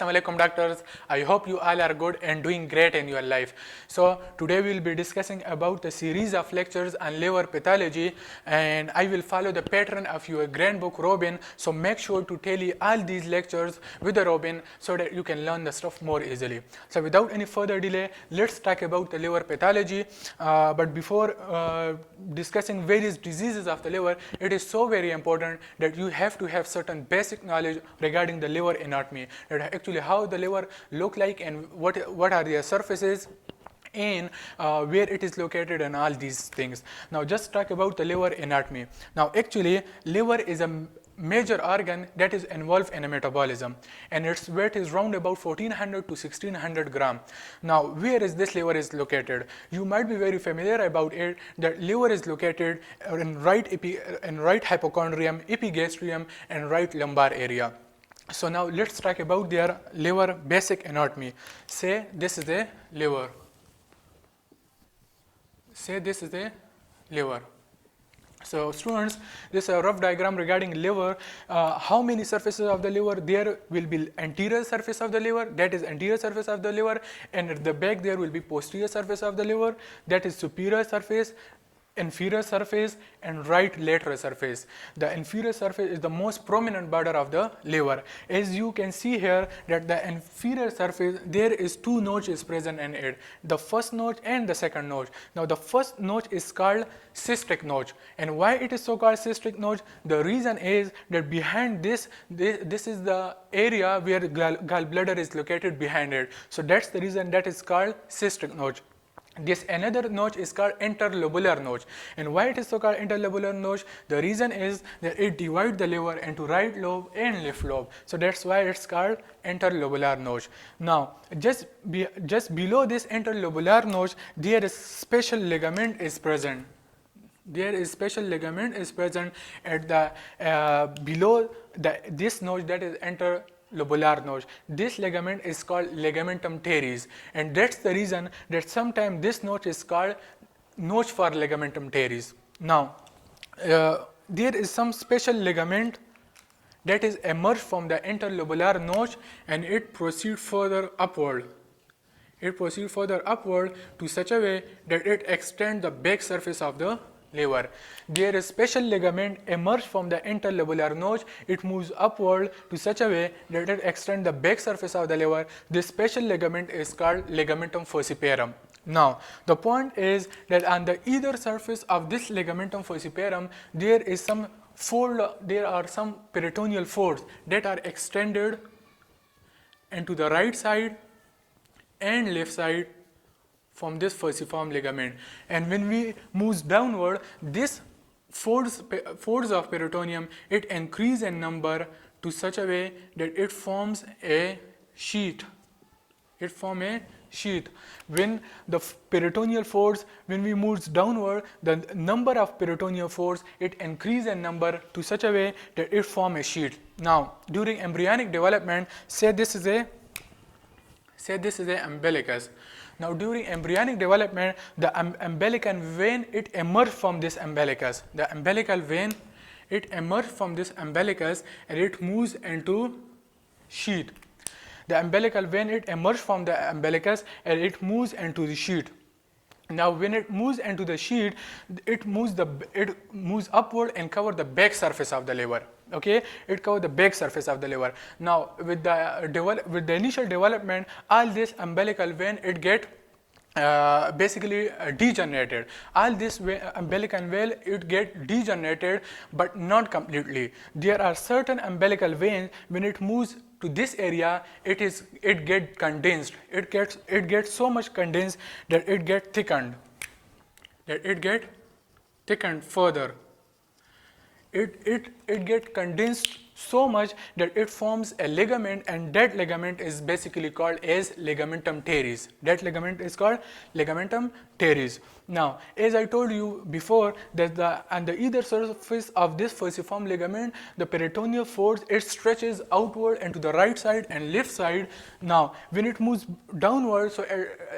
Assalamu alaikum doctors. I hope you all are good and doing great in your life. So today we will be discussing about the series of lectures on liver pathology, and I will follow the pattern of your grand book Robin. So make sure to tally all these lectures with the Robin so that you can learn the stuff more easily. So without any further delay, let's talk about the liver pathology. But before discussing various diseases of the liver, it is so very important that you have to have certain basic knowledge regarding the liver anatomy, that actually how the liver look like and what are their surfaces and where it is located and all these things. Now just talk about the liver anatomy. Now actually liver is a major organ that is involved in a metabolism, and its weight is round about 1400 to 1600 gram. Now where is this liver is located? You might be very familiar about it, that liver is located in right hypochondrium, epigastrium and right lumbar area. So now let's talk about their liver basic anatomy. Say this is a liver. Say this is a liver. So students, this is a rough diagram regarding liver. How many surfaces of the liver? There will be anterior surface of the liver, that is anterior surface of the liver, and at the back there will be posterior surface of the liver, that is superior surface, inferior surface and right lateral surface. The inferior surface is the most prominent border of the liver. As you can see here, that the inferior surface, there is two notches present in it, the first notch and the second notch. Now the first notch is called cystic notch, and why it is so called cystic notch? The reason is that behind this is the area where gallbladder is located behind it. So that's the reason that is called cystic notch. This another notch is called interlobular notch, and why it is so called interlobular notch? The reason is that it divides the liver into right lobe and left lobe, so that's why it's called interlobular notch. Now just below this interlobular notch, there is special ligament is present. There is special ligament is present at the below this notch, that is interlobular notch. This ligament is called Ligamentum Teres, and that's the reason that sometimes this notch is called notch for Ligamentum Teres. Now there is some special ligament that is emerged from the interlobular notch, and it proceeds further upward. It proceeds further upward to such a way that it extends the back surface of the liver. There is special ligament emerged from the interlobular notch. It moves upward to such a way that it extends the back surface of the liver. This special ligament is called Ligamentum Falciparum. Now the point is that on the either surface of this Ligamentum Falciparum, there is some fold. There are some peritoneal folds that are extended into the right side and left side from this falciform ligament, and when we move downward, this folds of peritoneum, it increase in number to such a way that it forms a sheath. It forms a sheath. When the peritoneal folds, when we move downward, the number of peritoneal folds, it increase in number to such a way that it forms a sheath. Now during embryonic development, say this is a umbilicus. Now during embryonic development, the umbilical vein, it emerged from this umbilicus. The umbilical vein, it emerged from this umbilicus and it moves into sheath. The umbilical vein, it emerged from the umbilicus and it moves into the sheath. Now when it moves into the sheath, it moves upward and cover the back surface of the liver. Okay, it covers the back surface of the liver. Now with the initial development, all this umbilical vein, it get basically degenerated. All this umbilical vein, it get degenerated, but not completely. There are certain umbilical veins, when it moves to this area, it get condensed. It gets so much condensed that it get thickened. Further. It get condensed so much that it forms a ligament, and that ligament is basically called as Ligamentum Teres. That ligament is called Ligamentum Teres. Now, as I told you before, that on the either surface of this falciform ligament, the peritoneal folds, it stretches outward into the right side and left side. Now, when it moves downward, so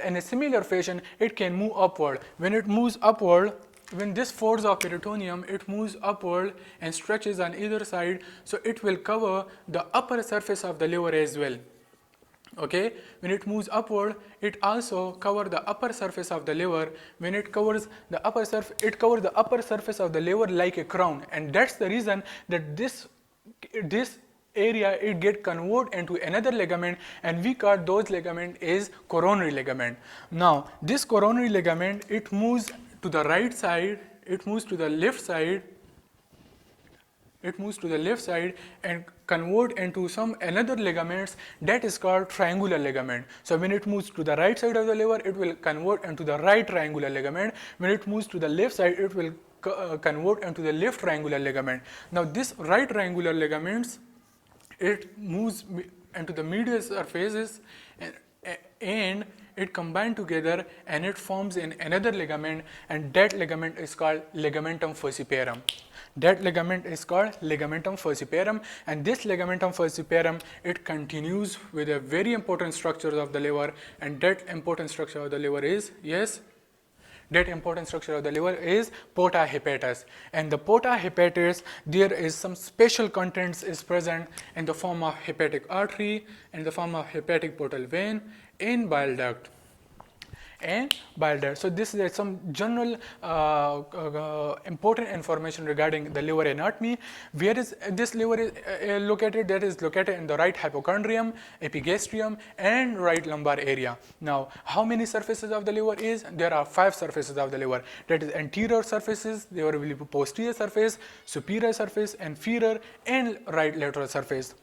in a similar fashion, it can move upward. When it moves upward, when this folds of peritoneum, it moves upward and stretches on either side, so it will cover the upper surface of the liver as well. Okay, when it moves upward, it also covers the upper surface of the liver. When it covers the upper surface, it covers the upper surface of the liver like a crown, and that's the reason that this area it get converted into another ligament, and we call those ligament is coronary ligament. Now this coronary ligament, it moves to the right side, it moves to the left side, and convert into some another ligaments that is called triangular ligament. So when it moves to the right side of the liver, it will convert into the right triangular ligament. When it moves to the left side, it will convert into the left triangular ligament. Now this right triangular ligaments, it moves into the medial surfaces and it combine together and it forms in another ligament, and that ligament is called ligamentum falciparum. That ligament is called ligamentum falciparum, and this ligamentum falciparum, it continues with a very important structure of the liver, and that important structure of the liver is, yes, that important structure of the liver is porta hepatis. And the porta hepatis, there is some special contents is present in the form of hepatic artery, in the form of hepatic portal vein, in bile duct. So this is some general important information regarding the liver anatomy. Where is this liver is located? That is located in the right hypochondrium, epigastrium, and right lumbar area. Now, how many surfaces of the liver is? There are 5 surfaces of the liver. That is anterior surfaces, there will be posterior surface, superior surface, inferior, and right lateral surface.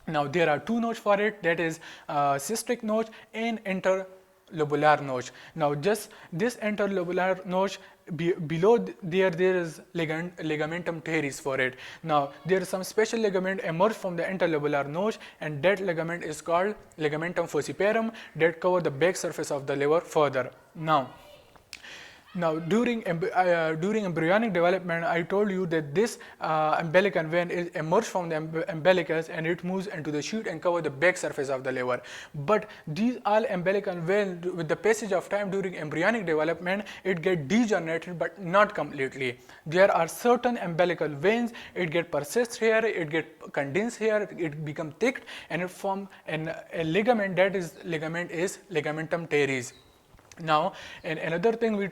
Now, there are 2 nodes for it, that is cystic node and interlobular notch. Now, just this interlobular notch, below there is ligamentum teres for it. Now, there is some special ligament emerge from the interlobular notch, and that ligament is called ligamentum falciparum, that cover the back surface of the liver further. Now, during embryonic development, I told you that this umbilical vein is emerged from the umbilicus and it moves into the sheath and cover the back surface of the liver. But these all umbilical veins, with the passage of time during embryonic development, it get degenerated, but not completely. There are certain umbilical veins, it get persist here, it get condensed here, it become thick, and it form a ligament. That is ligament is ligamentum teres. Now, and another thing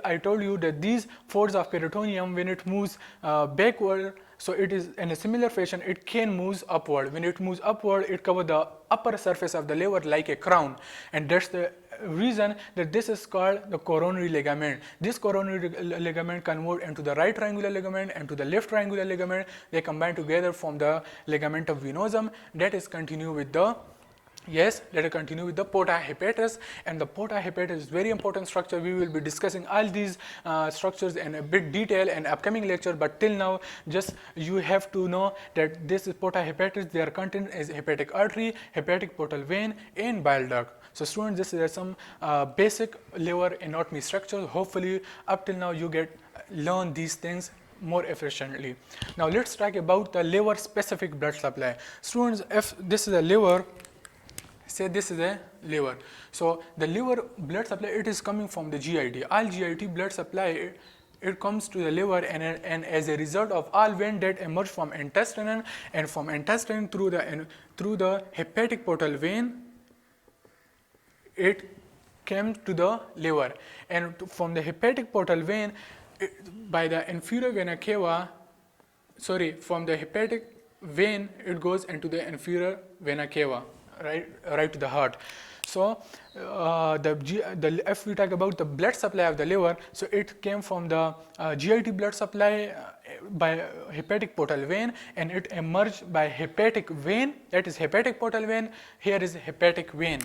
I told you that these folds of peritoneum, when it moves backward, so it is in a similar fashion, it can move upward. When it moves upward, it covers the upper surface of the liver like a crown, and that's the reason that this is called the coronary ligament. This coronary ligament convert into the right triangular ligament and to the left triangular ligament. They combine together from the ligamentum venosum. That is continue with the let us continue with the porta hepatis, and the porta hepatis is very important structure. We will be discussing all these structures in a bit detail in upcoming lecture, but till now just you have to know that this is porta hepatis. Their content is hepatic artery, hepatic portal vein, and bile duct. So students, this is some basic liver anatomy structure. Hopefully up till now you learn these things more efficiently. Now let's talk about the liver specific blood supply. Students, if this is a liver, say this is a liver. So the liver blood supply, it is coming from the GIT. All GIT blood supply, it comes to the liver, and as a result of all vein that emerge from intestine, and from intestine through the hepatic portal vein, it came to the liver, and from the hepatic portal vein, by the inferior vena cava, from the hepatic vein, it goes into the inferior vena cava. Right to the heart. So if we talk about the blood supply of the liver, so it came from the GIT blood supply by hepatic portal vein, and it emerged by hepatic vein, that is hepatic portal vein. Here is hepatic vein,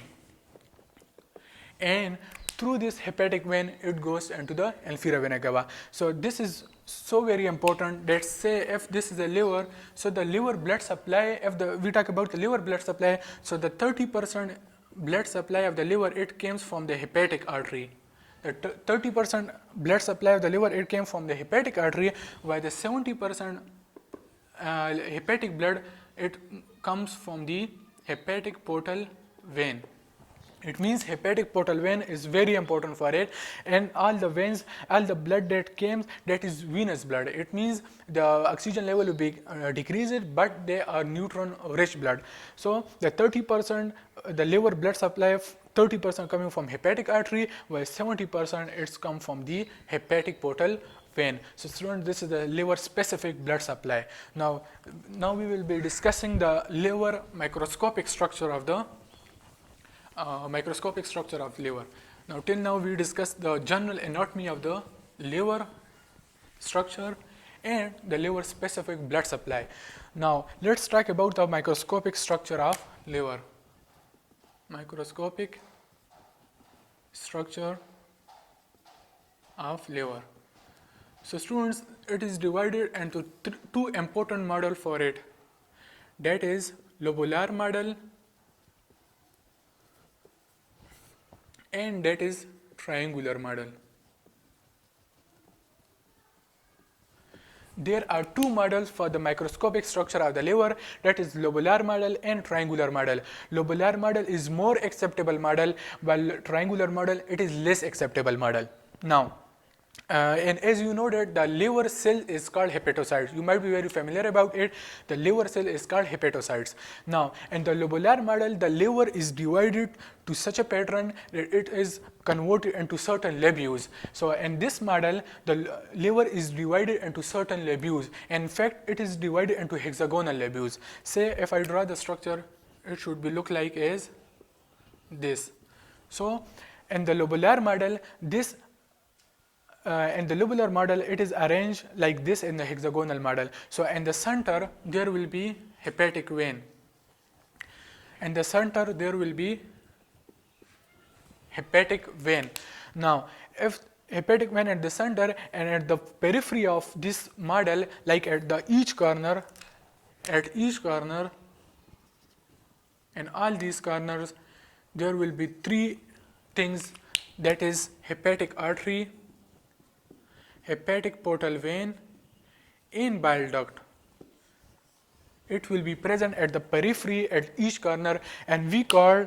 and through this hepatic vein it goes into the inferior vena cava. So this is so very important. Let's say if this is a liver, so the liver blood supply, we talk about the liver blood supply, so the 30% blood supply of the liver, it comes from the hepatic artery. The 30% blood supply of the liver, it came from the hepatic artery, while the 70% hepatic blood, it comes from the hepatic portal vein. It means hepatic portal vein is very important for it, and all the veins, all the blood that came, that is venous blood. It means the oxygen level will be decreased, but they are neutron rich blood. So the 30%, the liver blood supply, 30% coming from hepatic artery, while 70% it's come from the hepatic portal vein. So students, this is the liver specific blood supply. Now we will be discussing the liver microscopic structure of the microscopic structure of liver. Now till now we discussed the general anatomy of the liver structure and the liver specific blood supply. Now let's talk about the microscopic structure of liver. Microscopic structure of liver. So students, it is divided into two important models for it. That is lobular model and that is triangular model. There are two models for the microscopic structure of the liver, that is lobular model and triangular model. Lobular model is more acceptable model, while triangular model it is less acceptable model. Now, and as you know that the liver cell is called hepatocytes. You might be very familiar about it. The liver cell is called hepatocytes. Now, in the lobular model, the liver is divided to such a pattern that it is converted into certain lobules. So in this model, the liver is divided into certain lobules. In fact, it is divided into hexagonal lobules. Say if I draw the structure, it should be look like as this. So in the lobular model, this in the lobular model, it is arranged like this in the hexagonal model. So in the center, there will be hepatic vein. In the center, there will be hepatic vein. Now, if hepatic vein at the center and at the periphery of this model, like at each corner, and all these corners, there will be three things, that is hepatic artery, hepatic portal vein, and bile duct. It will be present at the periphery at each corner, and we call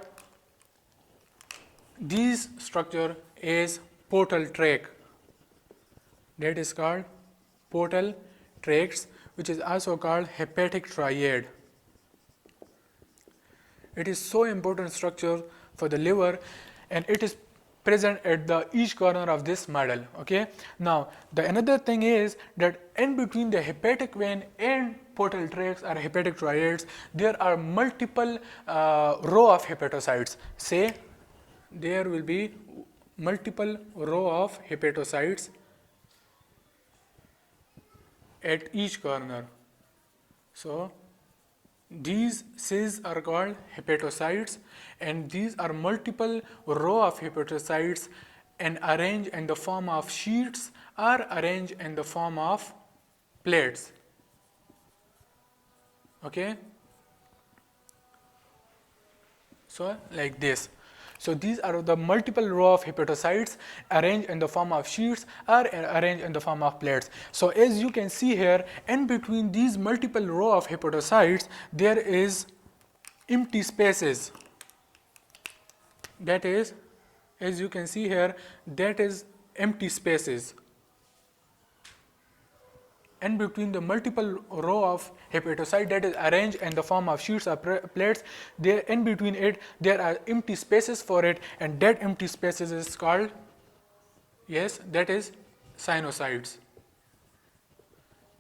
these structure as portal tract. That is called portal tracts, which is also called hepatic triad. It is so important structure for the liver, and it is present at each corner of this model. Okay. Now the another thing is that in between the hepatic vein and portal tracts or hepatic triads, there are multiple row of hepatocytes. Say there will be multiple row of hepatocytes at each corner. So these cells are called hepatocytes, and these are multiple row of hepatocytes and arranged in the form of sheets or arranged in the form of plates. Okay. So like this. So these are the multiple row of hepatocytes arranged in the form of sheets or arranged in the form of plates. So as you can see here, in between these multiple row of hepatocytes, there is empty spaces. That is, as you can see here, that is empty spaces. In between the multiple row of hepatocyte that is arranged in the form of sheets or plates, there in between it there are empty spaces for it, and that empty spaces is called, yes, that is sinusoids.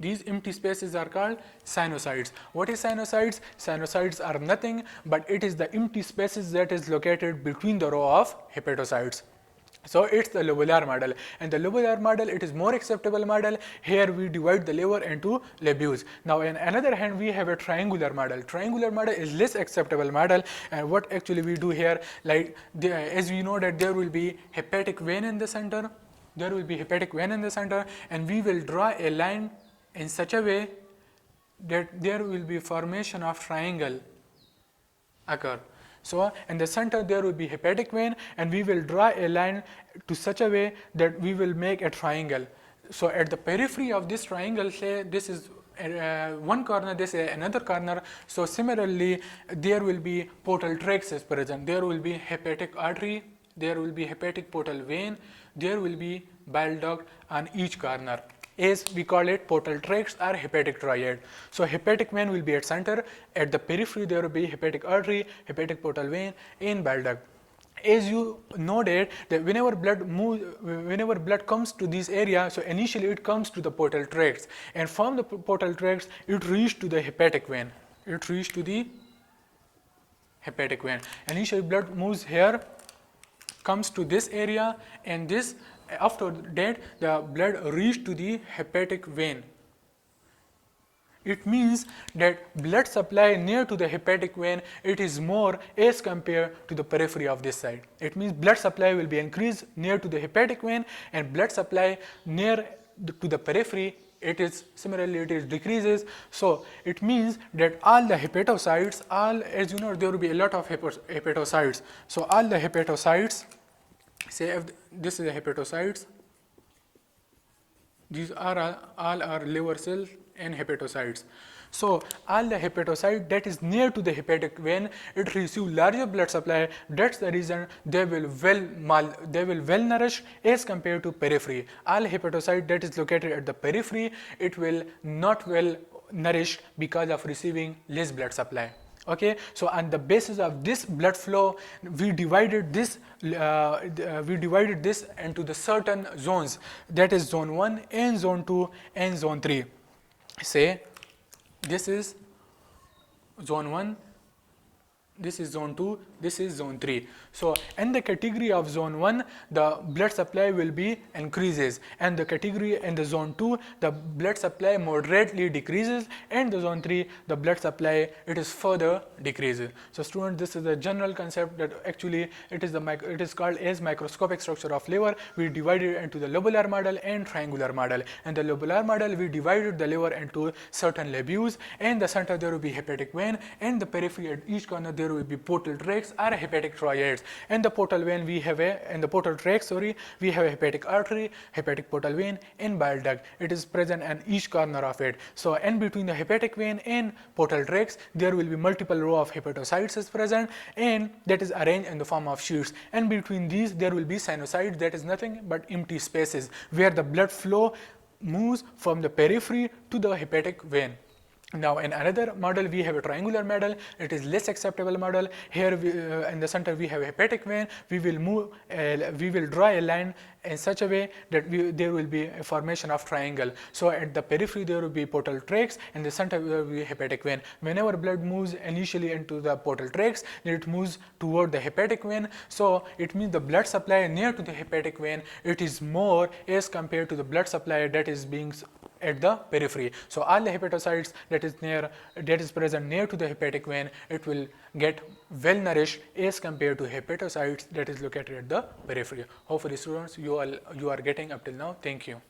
These empty spaces are called sinusoids. What is sinusoids? Sinusoids are nothing but it is the empty spaces that is located between the row of hepatocytes. So it's the lobular model, and the lobular model, it is more acceptable model. Here we divide the liver into lobules. Now in another hand, we have a triangular model. Triangular model is less acceptable model, and what actually we do here, like as we know that there will be hepatic vein in the center, and we will draw a line in such a way that there will be formation of triangle occur. So in the center there will be hepatic vein, and we will draw a line to such a way that we will make a triangle. So at the periphery of this triangle, say this is one corner, this is another corner. So similarly, there will be portal tracts is present. There will be hepatic artery, there will be hepatic portal vein, there will be bile duct on each corner. As we call it portal tracts or hepatic triad. So hepatic vein will be at center. At the periphery, there will be hepatic artery, hepatic portal vein, and bile duct. As you noted that whenever blood comes to this area, so initially it comes to the portal tracts, and from the portal tracts it reaches to the hepatic vein. It reaches to the hepatic vein. Initially blood moves here, comes to this area, and this after that the blood reaches to the hepatic vein. It means that blood supply near to the hepatic vein, it is more as compared to the periphery of this side. It means blood supply will be increased near to the hepatic vein, and blood supply near to the periphery, it is similarly it is decreases. So it means that all the hepatocytes, as you know, there will be a lot of hepatocytes. So all the hepatocytes, say if this is the hepatocytes, these are all our liver cells and hepatocytes. So all the hepatocyte that is near to the hepatic vein, it receive larger blood supply. That's the reason they will well nourished as compared to periphery. All hepatocyte that is located at the periphery, it will not well nourished because of receiving less blood supply. Okay, so on the basis of this blood flow, we divided this into the certain zones, that is zone 1 and zone 2 and zone 3. Say this is zone 1, this is zone 2, this is zone 3. So in the category of zone 1, the blood supply will be increases, and the category in the zone 2, the blood supply moderately decreases, and the zone 3, the blood supply it is further decreases. So students, this is the general concept that actually it is called as microscopic structure of liver. We divided it into the lobular model and triangular model. In the lobular model, we divided the liver into certain lobules, and the center there will be hepatic vein, and the periphery at each corner there will be portal tracts or hepatic triads. And the portal vein we have the portal tracts, we have a hepatic artery, hepatic portal vein, and bile duct. It is present in each corner of it. So in between the hepatic vein and portal tracts, there will be multiple row of hepatocytes is present, and that is arranged in the form of sheets. And between these there will be sinusoids, that is nothing but empty spaces where the blood flow moves from the periphery to the hepatic vein. Now in another model we have a triangular model. It is less acceptable model. Here in the center we have a hepatic vein. We will draw a line in such a way that there will be a formation of triangle. So at the periphery there will be portal tracts, and the center there will be hepatic vein. Whenever blood moves initially into the portal tracts, then it moves toward the hepatic vein. So it means the blood supply near to the hepatic vein, it is more as compared to the blood supply that is being at the periphery. So all the hepatocytes that is present near to the hepatic vein, it will get well nourished as compared to hepatocytes that is located at the periphery. Hopefully students, you are getting up till now. Thank you.